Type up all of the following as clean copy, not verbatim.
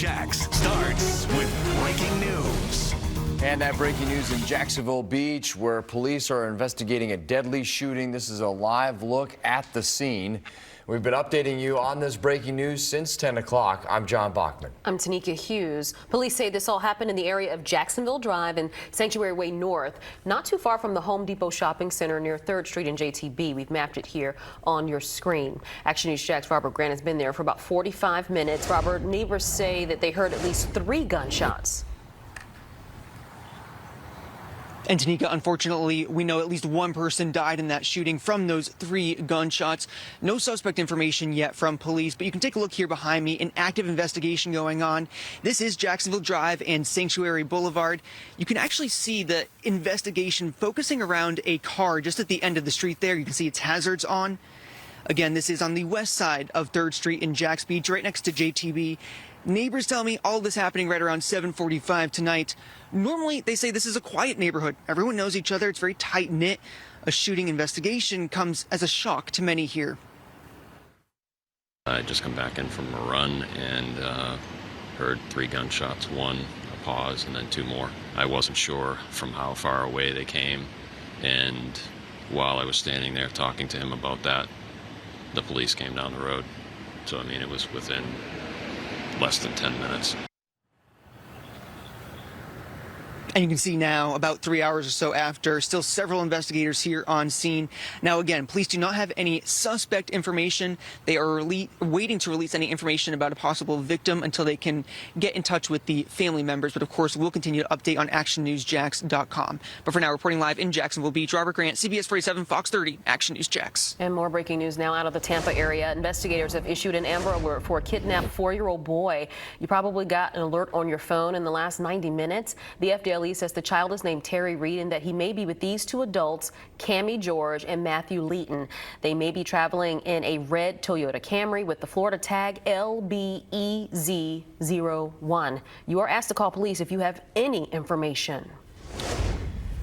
Jax starts with breaking news. And that breaking news in Jacksonville Beach, where police are investigating a deadly shooting. This is a live look at the scene. We've been updating you on this breaking news since 10 o'clock. I'm John Bachman. I'm Tanika Hughes. Police say this all happened in the area of Jacksonville Drive and Sanctuary Way North, not too far from the Home Depot Shopping Center near 3rd Street and JTB. We've mapped it here on your screen. Action News Jack's Robert Grant has been there for about 45 minutes. Robert, neighbors say that they heard at least 3 gunshots. And Tanika, unfortunately, we know at least one person died in that shooting from those 3 gunshots. No suspect information yet from police, but you can take a look here behind me, an active investigation going on. This is Jacksonville Drive and Sanctuary Boulevard. You can actually see the investigation focusing around a car just at the end of the street there. You can see its hazards on. Again, this is on the west side of 3rd Street in Jax Beach, right next to JTB. Neighbors tell me all this happening right around 7:45 tonight. Normally, they say this is a quiet neighborhood. Everyone knows each other. It's very tight-knit. A shooting investigation comes as a shock to many here. I just come back in from a run and heard 3 gunshots, 1 a pause and then 2 more. I wasn't sure from how far away they came, and while I was standing there talking to him about that, the police came down the road. So, I mean, it was within less than 10 minutes. And you can see now, about 3 hours or so after, still several investigators here on scene. Now, again, police do not have any suspect information. They are waiting to release any information about a possible victim until they can get in touch with the family members. But, of course, we'll continue to update on actionnewsjax.com. But for now, reporting live in Jacksonville Beach, Robert Grant, CBS 47, Fox 30, Action News Jax. And more breaking news now out of the Tampa area. Investigators have issued an Amber Alert for a kidnapped 4-year-old boy. You probably got an alert on your phone in the last 90 minutes. The FDLE says the child is named Terry Reed and that he may be with these 2 adults, Cammie George and Matthew Leeton. They may be traveling in a red Toyota Camry with the Florida tag LBEZ01. You are asked to call police if you have any information.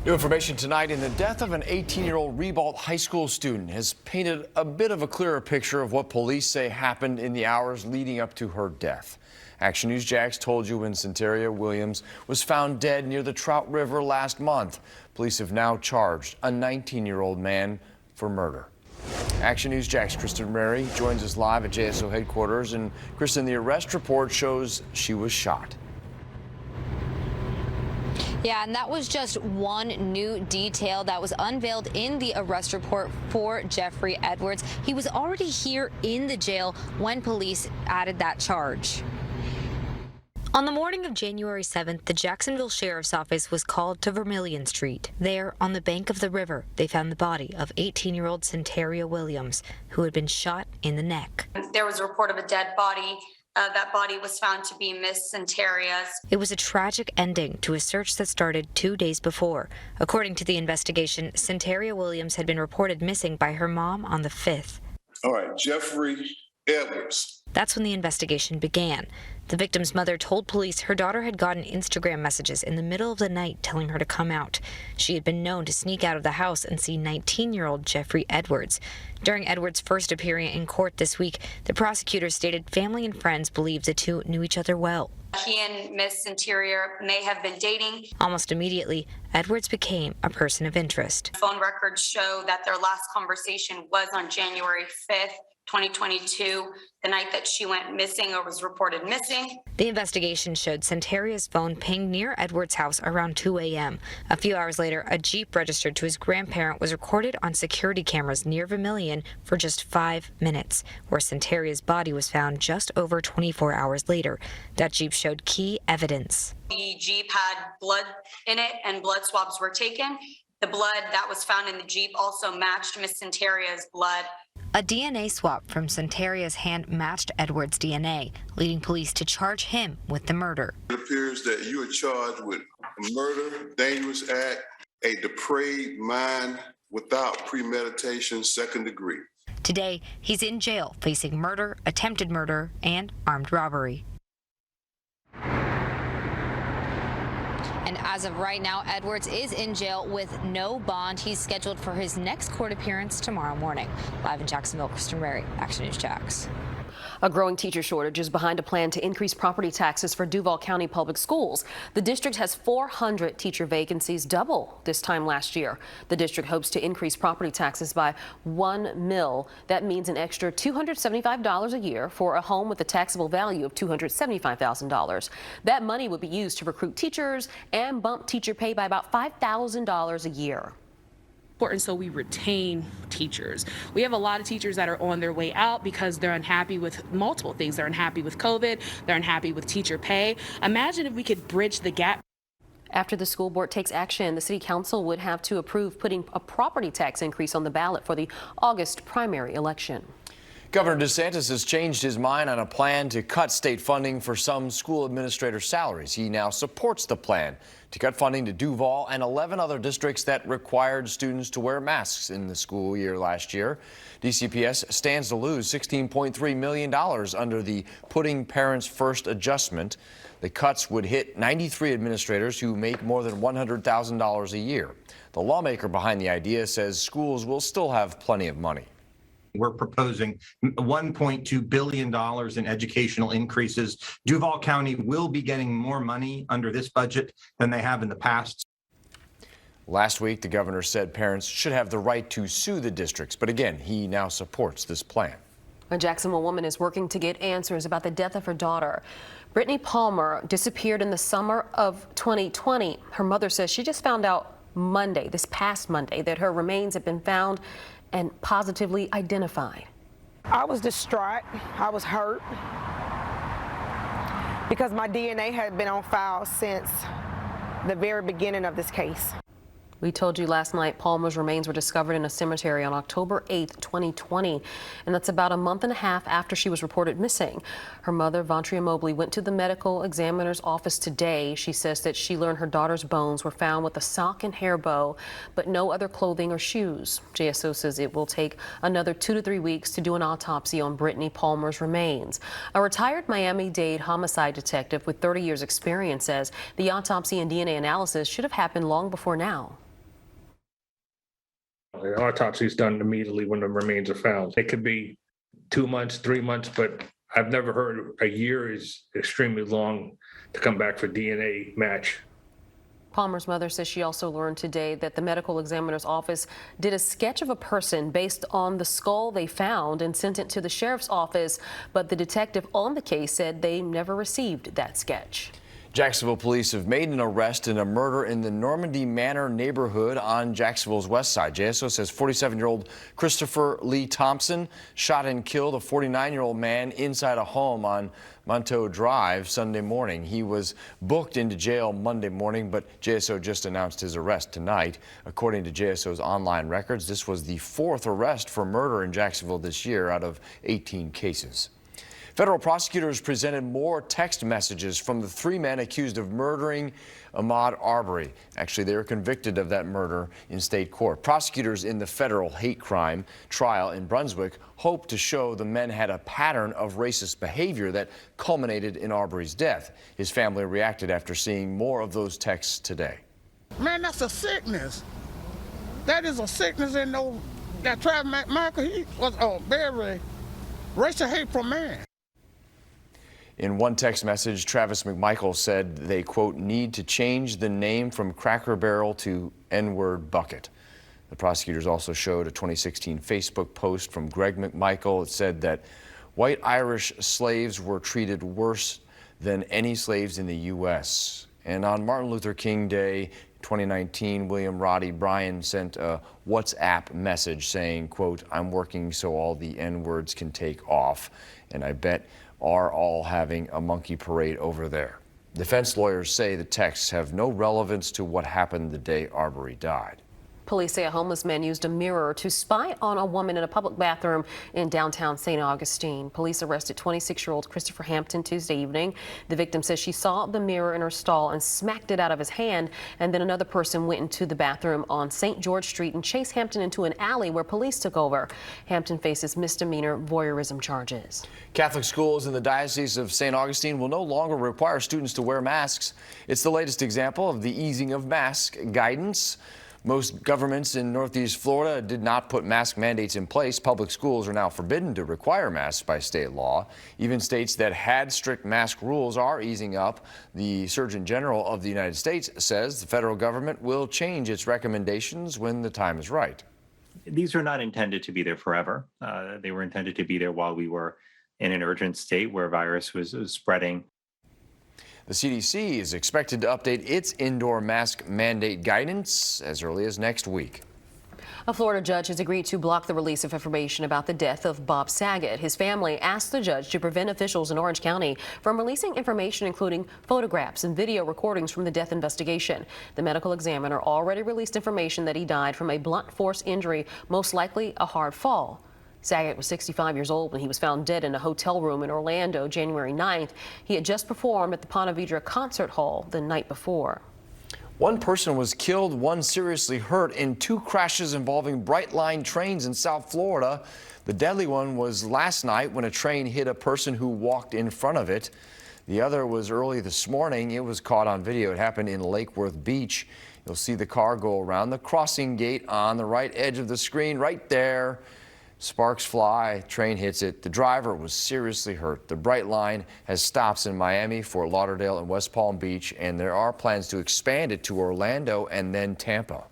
New information tonight in the death of an 18-year-old Ribault High School student has painted a bit of a clearer picture of what police say happened in the hours leading up to her death. Action News Jax told you when Centeria Williams was found dead near the Trout River last month. Police have now charged a 19-year-old man for murder. Action News Jax Kristen Mary joins us live at JSO headquarters. And Kristen, the arrest report shows she was shot. Yeah, and that was just one new detail that was unveiled in the arrest report for Jeffrey Edwards. He was already here in the jail when police added that charge. On the morning of January 7th, the Jacksonville Sheriff's Office was called to Vermilion Street. There, on the bank of the river, they found the body of 18-year-old Centeria Williams, who had been shot in the neck. There was a report of a dead body. That body was found to be Miss Centeria's. It was a tragic ending to a search that started 2 days before. According to the investigation, Centeria Williams had been reported missing by her mom on the 5th. All right, Jeffrey Edwards. That's when the investigation began. The victim's mother told police her daughter had gotten Instagram messages in the middle of the night telling her to come out. She had been known to sneak out of the house and see 19-year-old Jeffrey Edwards. During Edwards' first appearance in court this week, the prosecutor stated family and friends believed the 2 knew each other well. He and Miss Centeria may have been dating. Almost immediately, Edwards became a person of interest. Phone records show that their last conversation was on January 5th. 2022, the night that she went missing or was reported missing. The investigation showed Centeria's phone pinged near Edwards' house around 2 a.m. A few hours later, a Jeep registered to his grandparent was recorded on security cameras near Vermilion for just 5 minutes, where Centeria's body was found just over 24 hours later. That Jeep showed key evidence. The Jeep had blood in it and blood swabs were taken. The blood that was found in the Jeep also matched Miss Centeria's blood. A DNA swap from Centeria's hand matched Edwards' DNA, leading police to charge him with the murder. It appears that you are charged with murder, dangerous act, a depraved mind without premeditation, 2nd degree. Today, he's in jail facing murder, attempted murder, and armed robbery. And as of right now, Edwards is in jail with no bond. He's scheduled for his next court appearance tomorrow morning. Live in Jacksonville, Kristen Mary, Action News Jax. A growing teacher shortage is behind a plan to increase property taxes for Duval County Public Schools. The district has 400 teacher vacancies, double this time last year. The district hopes to increase property taxes by $1 million. That means an extra $275 a year for a home with a taxable value of $275,000. That money would be used to recruit teachers and bump teacher pay by about $5,000 a year. Important so we retain teachers. We have a lot of teachers that are on their way out because they're unhappy with multiple things. They're unhappy with COVID, they're unhappy with teacher pay. Imagine if we could bridge the gap. After the school board takes action, the city council would have to approve putting a property tax increase on the ballot for the August primary election. Governor DeSantis has changed his mind on a plan to cut state funding for some school administrator salaries. He now supports the plan to cut funding to Duval and 11 other districts that required students to wear masks in the school year last year. DCPS stands to lose $16.3 million under the Putting Parents First adjustment. The cuts would hit 93 administrators who make more than $100,000 a year. The lawmaker behind the idea says schools will still have plenty of money. We're proposing $1.2 billion in educational increases. Duval County will be getting more money under this budget than they have in the past. Last week, the governor said parents should have the right to sue the districts, but again, he now supports this plan. A Jacksonville woman is working to get answers about the death of her daughter. Brittany Palmer disappeared in the summer of 2020. Her mother says she just found out this past Monday, that her remains have been found and positively identified. I was distraught. I was hurt because my DNA had been on file since the very beginning of this case. We told you last night Palmer's remains were discovered in a cemetery on October 8th, 2020, and that's about a month and a half after she was reported missing. Her mother, Vontria Mobley, went to the medical examiner's office today. She says that she learned her daughter's bones were found with a sock and hair bow, but no other clothing or shoes. JSO says it will take another 2 to 3 weeks to do an autopsy on Brittany Palmer's remains. A retired Miami-Dade homicide detective with 30 years experience says the autopsy and DNA analysis should have happened long before now. The autopsy is done immediately when the remains are found. It could be 2 months, 3 months, but I've never heard a year is extremely long to come back for DNA match. Palmer's mother says she also learned today that the medical examiner's office did a sketch of a person based on the skull they found and sent it to the sheriff's office, but the detective on the case said they never received that sketch. Jacksonville police have made an arrest in a murder in the Normandy Manor neighborhood on Jacksonville's west side. JSO says 47-year-old Christopher Lee Thompson shot and killed a 49-year-old man inside a home on Monteau Drive Sunday morning. He was booked into jail Monday morning, but JSO just announced his arrest tonight. According to JSO's online records, this was the 4th arrest for murder in Jacksonville this year out of 18 cases. Federal prosecutors presented more text messages from the 3 men accused of murdering Ahmaud Arbery. Actually, they were convicted of that murder in state court. Prosecutors in the federal hate crime trial in Brunswick hope to show the men had a pattern of racist behavior that culminated in Arbery's death. His family reacted after seeing more of those texts today. Man, that's a sickness. That is a sickness, and that Travis McMichael, he was a very racial hateful man. In one text message, Travis McMichael said they, quote, need to change the name from Cracker Barrel to N-word bucket. The prosecutors also showed a 2016 Facebook post from Greg McMichael. It said that white Irish slaves were treated worse than any slaves in the U.S. And on Martin Luther King Day 2019, William Roddy Bryan sent a WhatsApp message saying, quote, I'm working so all the N-words can take off. And I bet are all having a monkey parade over there. Defense lawyers say the texts have no relevance to what happened the day Arbery died. Police say a homeless man used a mirror to spy on a woman in a public bathroom in downtown St. Augustine. Police arrested 26-year-old Christopher Hampton Tuesday evening. The victim says she saw the mirror in her stall and smacked it out of his hand, and then another person went into the bathroom on St. George Street and chased Hampton into an alley where police took over. Hampton faces misdemeanor voyeurism charges. Catholic schools in the Diocese of St. Augustine will no longer require students to wear masks. It's the latest example of the easing of mask guidance. Most governments in Northeast Florida did not put mask mandates in place. Public schools are now forbidden to require masks by state law. Even states that had strict mask rules are easing up. The Surgeon General of the United States says the federal government will change its recommendations when the time is right. These are not intended to be there forever. They were intended to be there while we were in an urgent state where virus was spreading. The CDC is expected to update its indoor mask mandate guidance as early as next week. A Florida judge has agreed to block the release of information about the death of Bob Saget. His family asked the judge to prevent officials in Orange County from releasing information including photographs and video recordings from the death investigation. The medical examiner already released information that he died from a blunt force injury, most likely a hard fall. Saget was 65 years old when he was found dead in a hotel room in Orlando January 9th. He had just performed at the Ponte Vedra Concert Hall the night before. One person was killed, one seriously hurt in two crashes involving Brightline trains in South Florida. The deadly one was last night when a train hit a person who walked in front of it. The other was early this morning. It was caught on video. It happened in Lake Worth Beach. You'll see the car go around the crossing gate on the right edge of the screen right there. Sparks fly, train hits it. The driver was seriously hurt. The Brightline has stops in Miami, Fort Lauderdale, and West Palm Beach, and there are plans to expand it to Orlando and then Tampa.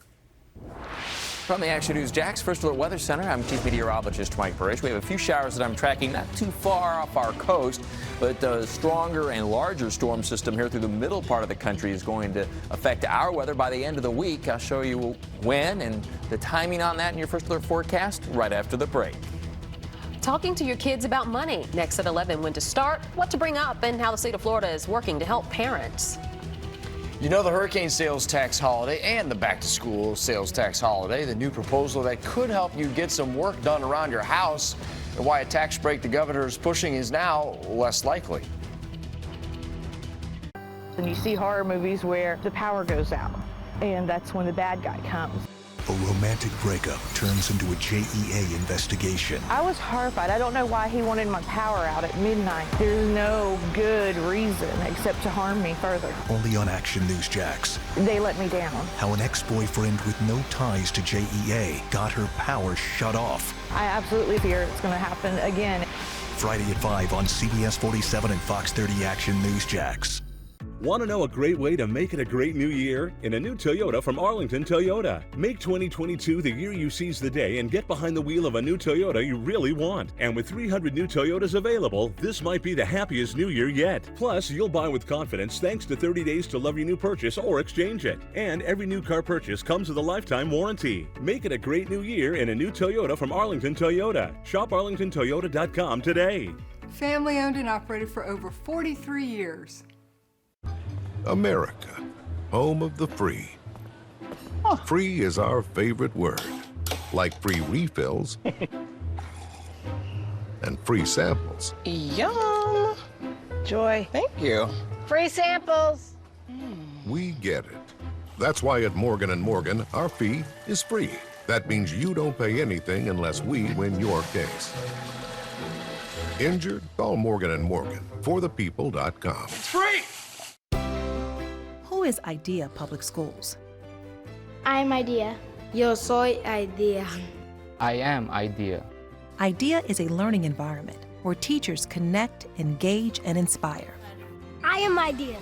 From the Action News Jax First Alert Weather Center, I'm Chief Meteorologist Mike Burrish. We have a few showers that I'm tracking not too far off our coast, but a stronger and larger storm system here through the middle part of the country is going to affect our weather by the end of the week. I'll show you when and the timing on that in your First Alert forecast right after the break. Talking to your kids about money. Next at 11, when to start, what to bring up, and how the state of Florida is working to help parents. You know, the hurricane sales tax holiday and the back-to-school sales tax holiday, the new proposal that could help you get some work done around your house, and why a tax break the governor is pushing is now less likely. And you see horror movies where the power goes out, and that's when the bad guy comes. A romantic breakup turns into a JEA investigation. I was horrified. I don't know why he wanted my power out at midnight. There's no good reason except to harm me further. Only on Action News Jax. They let me down. How an ex-boyfriend with no ties to JEA got her power shut off. I absolutely fear it's going to happen again. Friday at 5 on CBS 47 and Fox 30 Action News Jax. Want to know a great way to make it a great new year? In a new Toyota from Arlington Toyota. Make 2022 the year you seize the day and get behind the wheel of a new Toyota you really want. And with 300 new Toyotas available, this might be the happiest new year yet. Plus, you'll buy with confidence thanks to 30 days to love your new purchase or exchange it. And every new car purchase comes with a lifetime warranty. Make it a great new year in a new Toyota from Arlington Toyota. Shop arlingtontoyota.com today. Family owned and operated for over 43 years. America, home of the free. Free is our favorite word, like free refills and free samples. Yum! Joy. Thank you. Free samples. We get it. That's why at Morgan & Morgan, our fee is free. That means you don't pay anything unless we win your case. Injured? Call Morgan & Morgan. ForThePeople.com. It's free! Who is IDEA Public Schools? I'm IDEA. Yo soy IDEA. I am IDEA. IDEA is a learning environment where teachers connect, engage, and inspire. I am IDEA.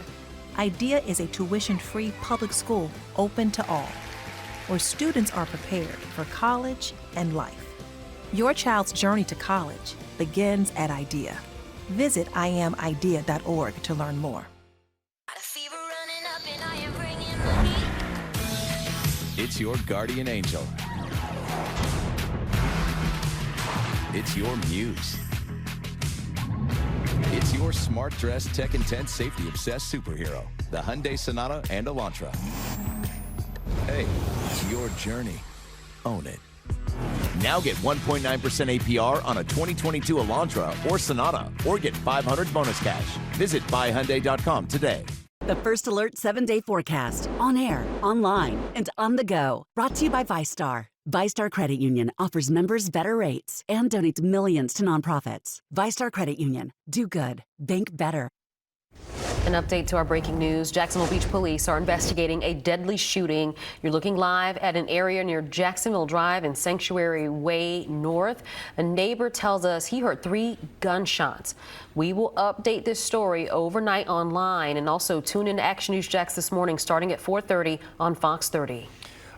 IDEA is a tuition-free public school open to all, where students are prepared for college and life. Your child's journey to college begins at IDEA. Visit IamIDEA.org to learn more. It's your guardian angel. It's your muse. It's your smart-dressed, tech-intense, safety-obsessed superhero, the Hyundai Sonata and Elantra. Hey, it's your journey. Own it. Now get 1.9% APR on a 2022 Elantra or Sonata, or get $500 bonus cash. Visit buyhyundai.com today. The First Alert 7-day forecast. On air, online, and on the go. Brought to you by ViStar. ViStar Credit Union offers members better rates and donates millions to nonprofits. ViStar Credit Union. Do good. Bank better. An update to our breaking news. Jacksonville Beach police are investigating a deadly shooting. You're looking live at an area near Jacksonville Drive and Sanctuary Way North. A neighbor tells us he heard 3 gunshots. We will update this story overnight online and also tune into Action News Jax this morning starting at 4:30 on Fox 30.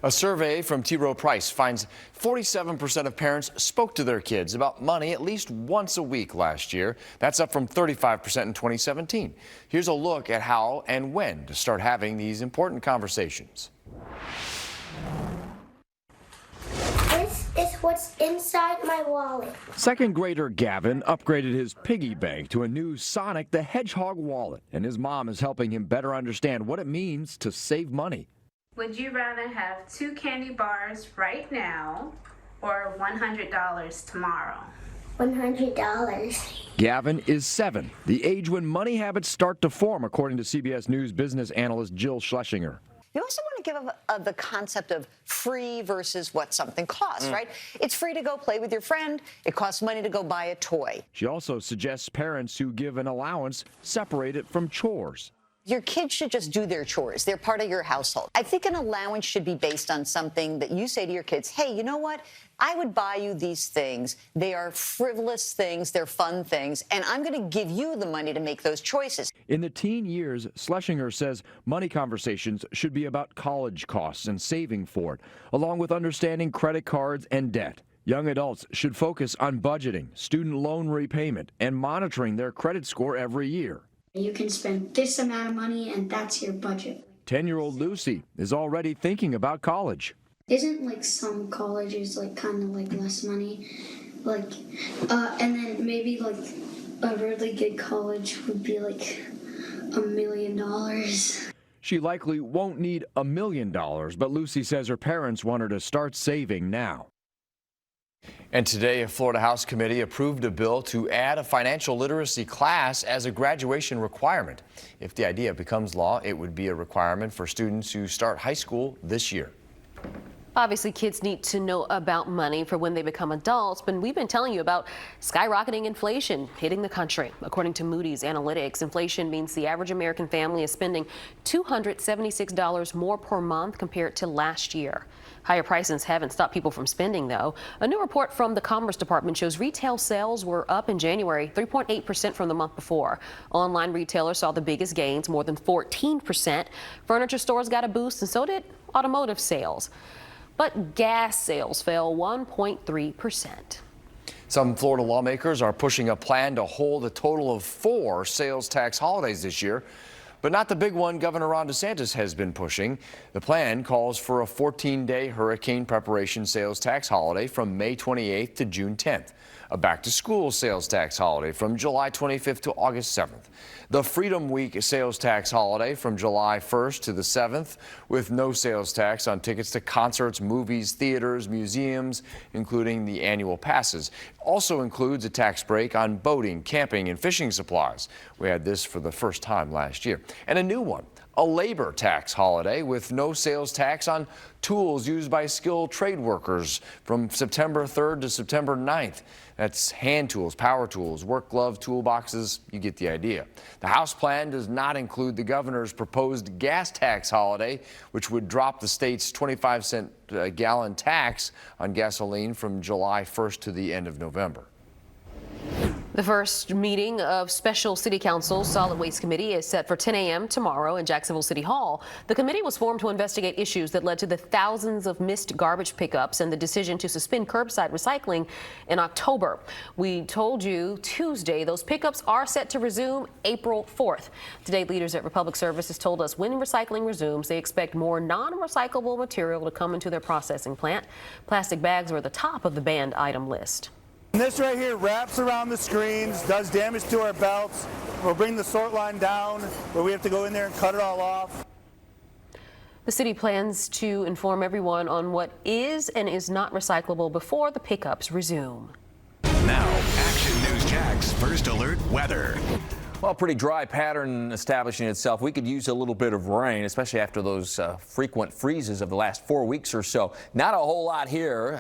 A survey from T. Rowe Price finds 47% of parents spoke to their kids about money at least once a week last year. That's up from 35% in 2017. Here's a look at how and when to start having these important conversations. This is what's inside my wallet. Second grader Gavin upgraded his piggy bank to a new Sonic the Hedgehog wallet, and his mom is helping him better understand what it means to save money. Would you rather have 2 candy bars right now or $100 tomorrow? $100. Gavin is 7, the age when money habits start to form, according to CBS News business analyst Jill Schlesinger. You also want to give the concept of free versus what something costs, right? It's free to go play with your friend. It costs money to go buy a toy. She also suggests parents who give an allowance separate it from chores. Your kids should just do their chores. They're part of your household. I think an allowance should be based on something that you say to your kids, hey, you know what? I would buy you these things. They are frivolous things. They're fun things. And I'm going to give you the money to make those choices. In the teen years, Schlesinger says money conversations should be about college costs and saving for it, along with understanding credit cards and debt. Young adults should focus on budgeting, student loan repayment, and monitoring their credit score every year. You can spend this amount of money and that's your budget. 10-year-old Lucy is already thinking about college. Isn't like some colleges like kind of like less money? Like, and then maybe like a really good college would be like $1 million. She likely won't need $1 million, but Lucy says her parents want her to start saving now. And today, a Florida House committee approved a bill to add a financial literacy class as a graduation requirement. If the idea becomes law, it would be a requirement for students who start high school this year. Obviously, kids need to know about money for when they become adults, but we've been telling you about skyrocketing inflation hitting the country. According to Moody's Analytics, inflation means the average American family is spending $276 more per month compared to last year. Higher prices haven't stopped people from spending, though. A new report from the Commerce Department shows retail sales were up in January, 3.8% from the month before. Online retailers saw the biggest gains, more than 14%. Furniture stores got a boost, and so did automotive sales. But gas sales fell 1.3%. Some Florida lawmakers are pushing a plan to hold a total of 4 sales tax holidays this year, but not the big one Governor Ron DeSantis has been pushing. The plan calls for a 14-day hurricane preparation sales tax holiday from May 28th to June 10th, a back-to-school sales tax holiday from July 25th to August 7th, the Freedom Week sales tax holiday from July 1st to the 7th, with no sales tax on tickets to concerts, movies, theaters, museums, including the annual passes. It also includes a tax break on boating, camping, and fishing supplies. We had this for the first time last year. And a new one, a labor tax holiday with no sales tax on tools used by skilled trade workers from September 3rd to September 9th. That's hand tools, power tools, work glove, toolboxes. You get the idea. The House plan does not include the governor's proposed gas tax holiday, which would drop the state's 25-cent a gallon tax on gasoline from July 1st to the end of November. The first meeting of Special City Council Solid Waste Committee is set for 10 a.m. tomorrow in Jacksonville City Hall. The committee was formed to investigate issues that led to the thousands of missed garbage pickups and the decision to suspend curbside recycling in October. We told you Tuesday those pickups are set to resume April 4th. Today, leaders at Republic Services told us when recycling resumes, they expect more non-recyclable material to come into their processing plant. Plastic bags are at the top of the banned item list. And this right here wraps around the screens, does damage to our belts. We'll bring the sort line down where we have to go in there and cut it all off. The city plans to inform everyone on what is and is not recyclable before the pickups resume. Now, Action News Jax First Alert Weather. Well, pretty dry pattern establishing itself. We could use a little bit of rain, especially after those frequent freezes of the last 4 weeks or so. Not a whole lot here.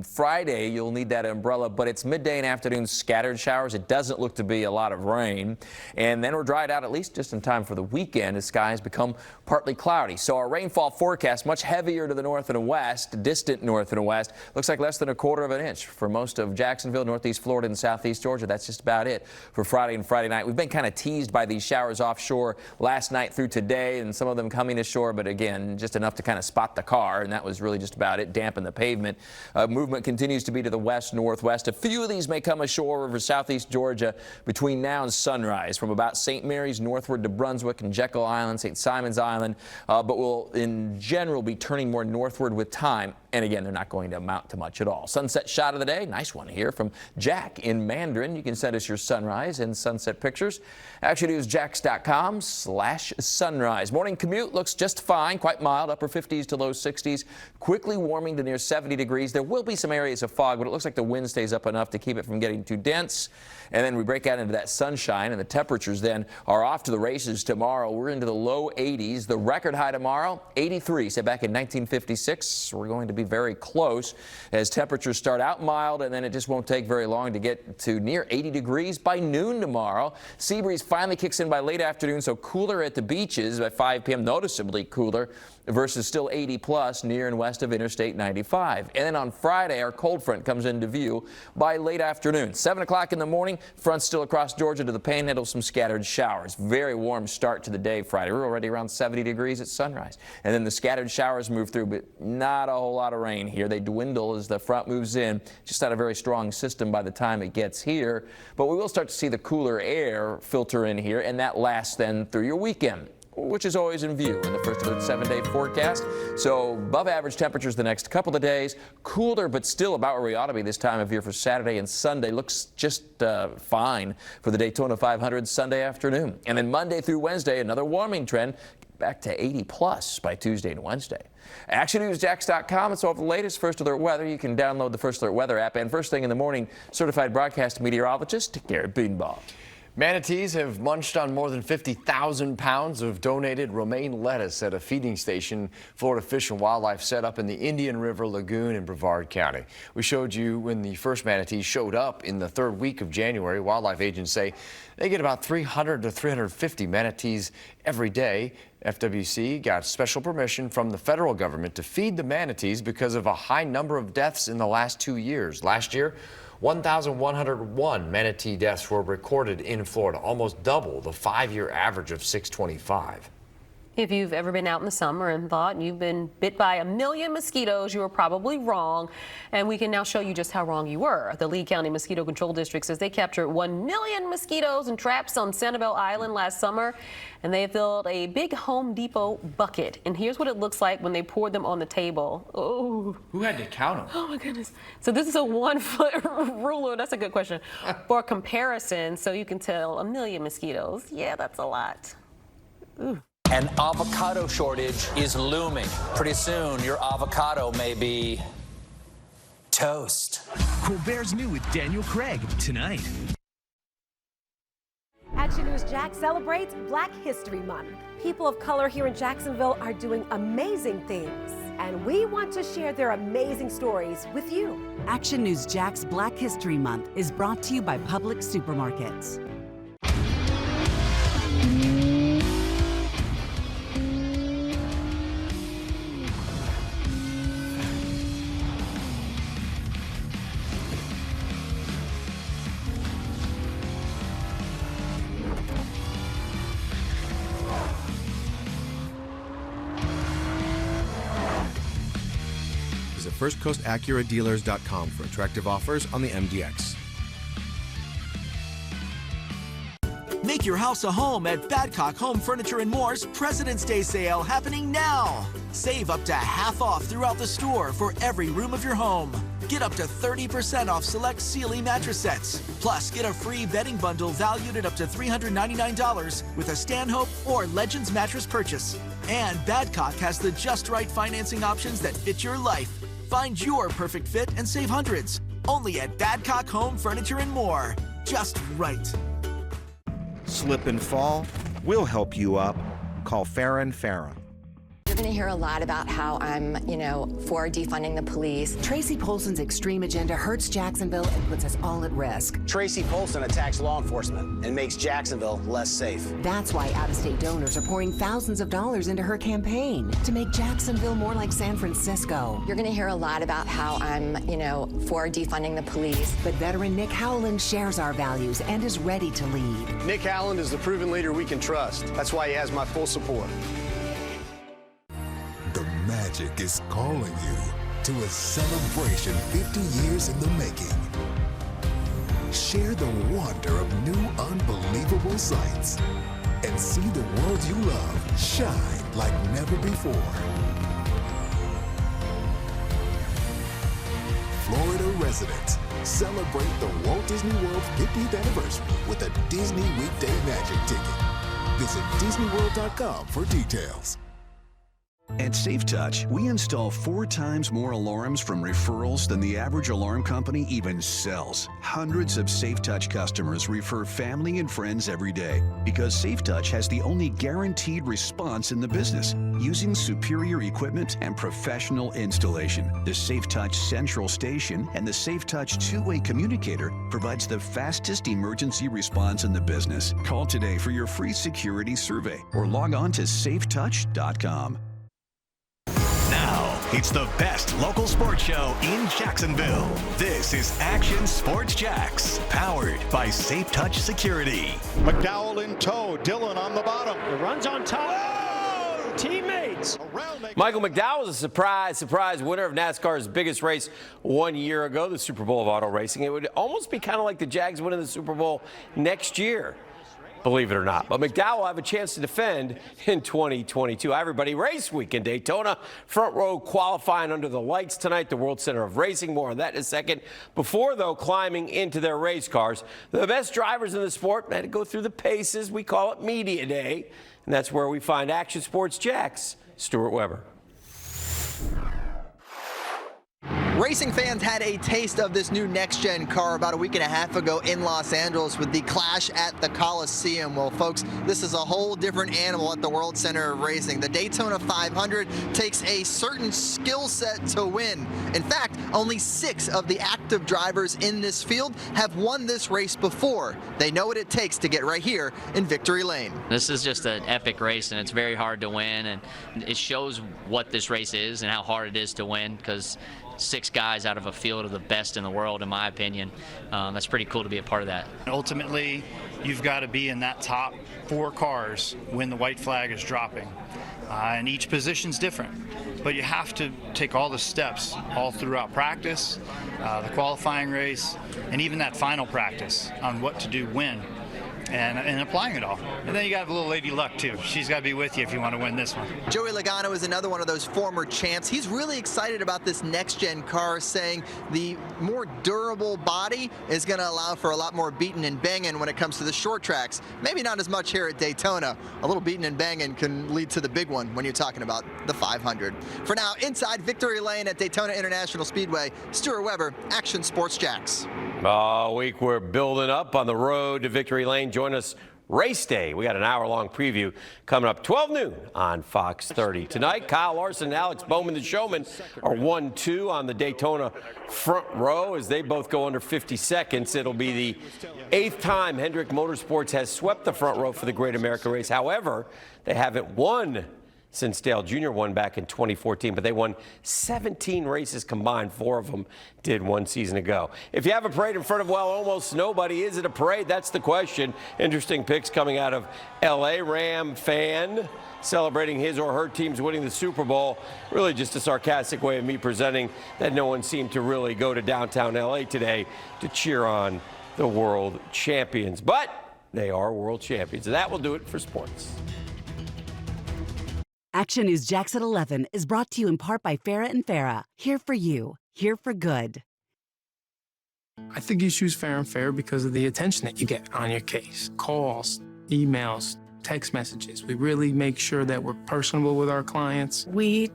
Friday, you'll need that umbrella, but it's midday and afternoon scattered showers. It doesn't look to be a lot of rain. And then we're dried out at least just in time for the weekend as skies become partly cloudy. So our rainfall forecast much heavier to the north and west, distant north and west. Looks like less than 1/4 inch for most of Jacksonville, northeast Florida, and southeast Georgia. That's just about it for Friday and Friday night. We've been kind of teased by these showers offshore last night through today, and some of them coming ashore, but again, just enough to kind of spot the car, and that was really just about it, dampen the pavement. Movement continues to be to the west, northwest. A few of these may come ashore over southeast Georgia between now and sunrise, from about St. Mary's northward to Brunswick and Jekyll Island, St. Simon's Island, but will in general be turning more northward with time. And again, they're not going to amount to much at all. Sunset shot of the day, nice one here from Jack in Mandarin. You can send us your sunrise and sunset pictures. ActionNewsJax.com/sunrise. Morning commute looks just fine, quite mild, upper 50s to low 60s, quickly warming to near 70 degrees. There will be some areas of fog, but it looks like the wind stays up enough to keep it from getting too dense. And then we break out into that sunshine, and the temperatures then are off to the races tomorrow. We're into the low 80s. The record high tomorrow, 83, set back in 1956. We're going to be very close as temperatures start out mild, and then it just won't take very long to get to near 80 degrees by noon tomorrow. Sea breeze finally kicks in by late afternoon, so cooler at the beaches by 5 p.m., noticeably cooler versus still 80 plus near and west of Interstate 95. And then on Friday, our cold front comes into view by late afternoon. 7 o'clock in the morning, fronts still across Georgia to the Panhandle, some scattered showers. Very warm start to the day Friday. We're already around 70 degrees at sunrise. And then the scattered showers move through, but not a whole lot of rain here. They dwindle as the front moves in. Just not a very strong system by the time it gets here. But we will start to see the cooler air filter in here, and that lasts then through your weekend, which is always in view in the first of the 7-day forecast. So above average temperatures the next couple of days, cooler but still about where we ought to be this time of year for Saturday and Sunday. Looks just fine for the Daytona 500 Sunday afternoon. And then Monday through Wednesday, another warming trend back to 80 plus by Tuesday and Wednesday. ActionNewsJax.com. It's all the latest First Alert weather. You can download the First Alert weather app. And first thing in the morning, certified broadcast meteorologist Jared Bridegan. Manatees have munched on more than 50,000 pounds of donated romaine lettuce at a feeding station Florida Fish and Wildlife set up in the Indian River Lagoon in Brevard County. We showed you when the first manatees showed up in the third week of January. Wildlife agents say they get about 300 to 350 manatees every day. FWC got special permission from the federal government to feed the manatees because of a high number of deaths in the last 2 years. Last year, 1,101 manatee deaths were recorded in Florida, almost double the 5-year average of 625. If you've ever been out in the summer and thought you've been bit by a million mosquitoes, you were probably wrong. And we can now show you just how wrong you were. The Lee County Mosquito Control District says they captured 1 million mosquitoes and traps on Sanibel Island last summer. And they filled a big Home Depot bucket. And here's what it looks like when they poured them on the table. Oh. Who had to count them? Oh, my goodness. So this is a 1-foot ruler. That's a good question. For comparison, so you can tell 1 million mosquitoes. Yeah, that's a lot. Ooh. An avocado shortage is looming. Pretty soon, your avocado may be toast. Colbert's New with Daniel Craig tonight. Action News Jax celebrates Black History Month. People of color here in Jacksonville are doing amazing things, and we want to share their amazing stories with you. Action News Jax Black History Month is brought to you by Publix Supermarkets. FirstCoastAcuraDealers.com for attractive offers on the MDX. Make your house a home at Badcock Home Furniture & More's President's Day sale happening now. Save up to half off throughout the store for every room of your home. Get up to 30% off select Sealy mattress sets. Plus, get a free bedding bundle valued at up to $399 with a Stanhope or Legends mattress purchase. And Badcock has the just right financing options that fit your life. Find your perfect fit and save hundreds. Only at Badcock Home Furniture & More. Just right. Slip and fall? We'll help you up. Call Farah & Farah. You're going to hear a lot about how I'm, for defunding the police. Tracy Polson's extreme agenda hurts Jacksonville and puts us all at risk. Tracy Polson attacks law enforcement and makes Jacksonville less safe. That's why out-of-state donors are pouring thousands of dollars into her campaign to make Jacksonville more like San Francisco. You're going to hear a lot about how I'm, for defunding the police. But veteran Nick Howland shares our values and is ready to lead. Nick Howland is the proven leader we can trust. That's why he has my full support. The magic is calling you to a celebration 50 years in the making. Share the wonder of new unbelievable sights and see the world you love shine like never before. Florida residents, celebrate the Walt Disney World 50th anniversary with a Disney Weekday Magic ticket. Visit DisneyWorld.com for details. At SafeTouch, we install 4 times more alarms from referrals than the average alarm company even sells. Hundreds of SafeTouch customers refer family and friends every day because SafeTouch has the only guaranteed response in the business, using superior equipment and professional installation. The SafeTouch Central Station and the SafeTouch two-way communicator provides the fastest emergency response in the business. Call today for your free security survey or log on to safetouch.com. Now, it's the best local sports show in Jacksonville. This is Action Sports Jacks, powered by Safe Touch Security. McDowell in tow, Dillon on the bottom. The runs on top. Oh, teammates. Michael McDowell was a surprise winner of NASCAR's biggest race 1 year ago, the Super Bowl of auto racing. It would almost be kind of like the Jags winning the Super Bowl next year, believe it or not. But McDowell will have a chance to defend in 2022. Hi, everybody. Race week in Daytona. Front row qualifying under the lights tonight, the World Center of Racing. More on that in a second. Before, though, climbing into their race cars, the best drivers in the sport had to go through the paces. We call it Media Day, and that's where we find Action Sports Jacks, Stuart Weber. Racing fans had a taste of this new next-gen car about a week and a half ago in Los Angeles with the clash at the Coliseum. Well, folks, this is a whole different animal at the World Center of Racing. The Daytona 500 takes a certain skill set to win. In fact, only 6 of the active drivers in this field have won this race before. They know what it takes to get right here in Victory Lane. This is just an epic race, and it's very hard to win, and it shows what this race is and how hard it is to win, because 6 guys out of a field of the best in the world, in my opinion. That's pretty cool to be a part of that. Ultimately, you've got to be in that top 4 cars when the white flag is dropping. And each position's different. But you have to take all the steps all throughout practice, the qualifying race, and even that final practice on what to do when. And applying it all. And then you got a little lady luck, too. She's got to be with you if you want to win this one. Joey Logano is another one of those former champs. He's really excited about this next-gen car, saying the more durable body is going to allow for a lot more beating and banging when it comes to the short tracks. Maybe not as much here at Daytona. A little beating and banging can lead to the big one when you're talking about the 500. For now, inside Victory Lane at Daytona International Speedway, Stuart Weber, Action Sports Jacks. All week we're building up on the road to Victory Lane. Join us race day. We got an hour-long preview coming up 12 noon on Fox 30. Tonight, Kyle Larson and Alex Bowman, the showman, are 1-2 on the Daytona front row as they both go under 50 seconds. It'll be the 8th time Hendrick Motorsports has swept the front row for the Great America Race. However, they haven't won since Dale Jr. won back in 2014, but they won 17 races combined. 4 of them did 1 season ago. If you have a parade in front of, well, almost nobody, is it a parade? That's the question. Interesting picks coming out of L.A. Ram fan celebrating his or her team's winning the Super Bowl. Really just a sarcastic way of me presenting that no one seemed to really go to downtown L.A. today to cheer on the world champions. But they are world champions, and that will do it for sports. Action News Jacks at 11 is brought to you in part by Farah & Farah. Here for you, here for good. I think you choose Fair and Fair because of the attention that you get on your case. Calls, emails, text messages. We really make sure that we're personable with our clients. We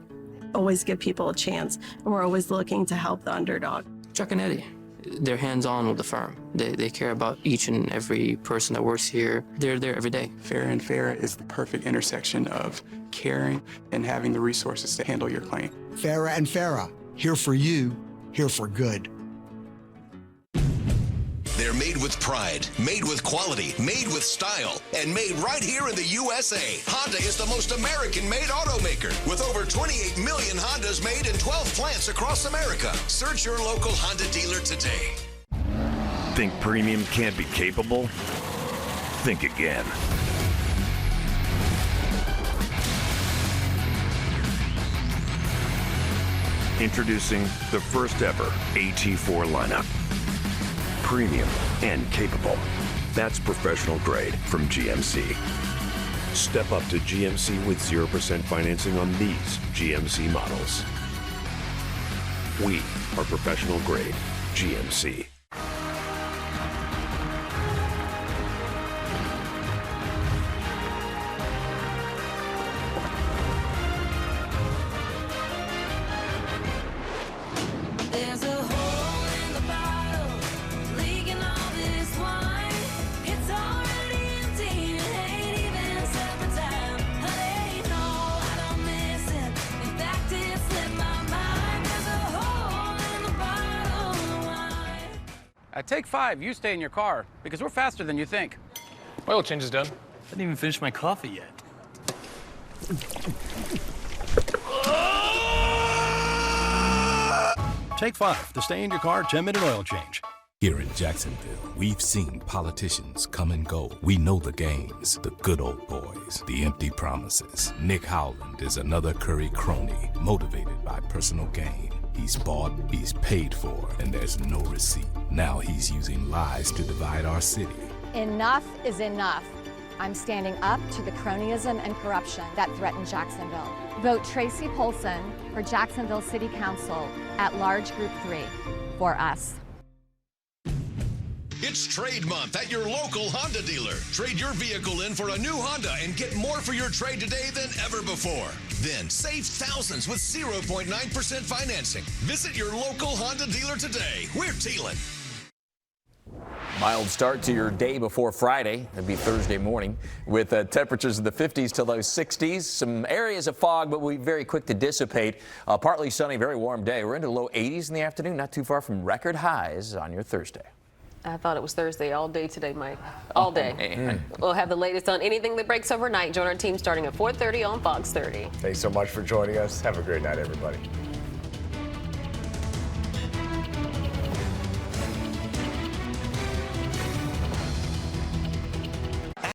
always give people a chance, and we're always looking to help the underdog. Chuck and Eddie, They're hands-on with the firm. They care about each and every person that works here. They're there every day. Fair and Fair is the perfect intersection of caring and having the resources to handle your claim. Farah and Farah, here for you, here for good. They're made with pride, made with quality, made with style, and made right here in the USA. Honda is the most American-made automaker with over 28 million Hondas made in 12 plants across America. Search your local Honda dealer today. Think premium can't be capable? Think again. Introducing the first ever AT4 lineup. Premium and capable. That's professional grade from GMC. Step up to GMC with 0% financing on these GMC models. We are professional grade GMC. At Take 5, you stay in your car because we're faster than you think. Oil change is done. I didn't even finish my coffee yet. Take 5, the stay in your car 10-minute oil change. Here in Jacksonville, we've seen politicians come and go. We know the games, the good old boys, the empty promises. Nick Howland is another Curry crony, motivated by personal gain. He's bought, he's paid for, and there's no receipt. Now he's using lies to divide our city. Enough is enough. I'm standing up to the cronyism and corruption that threaten Jacksonville. Vote Tracy Polson for Jacksonville City Council at Large Group 3 for us. It's Trade Month at your local Honda dealer. Trade your vehicle in for a new Honda and get more for your trade today than ever before. Then save thousands with 0.9% financing. Visit your local Honda dealer today. We're Thielen. Mild start to your day before Friday. It'll be Thursday morning with temperatures in the 50s to low 60s. Some areas of fog, but we'll be very quick to dissipate. Partly sunny, very warm day. We're into low 80s in the afternoon, not too far from record highs on your Thursday. I thought it was Thursday all day today, Mike. All day. We'll have the latest on anything that breaks overnight. Join our team starting at 4:30 on Fox 30. Thanks so much for joining us. Have a great night, everybody.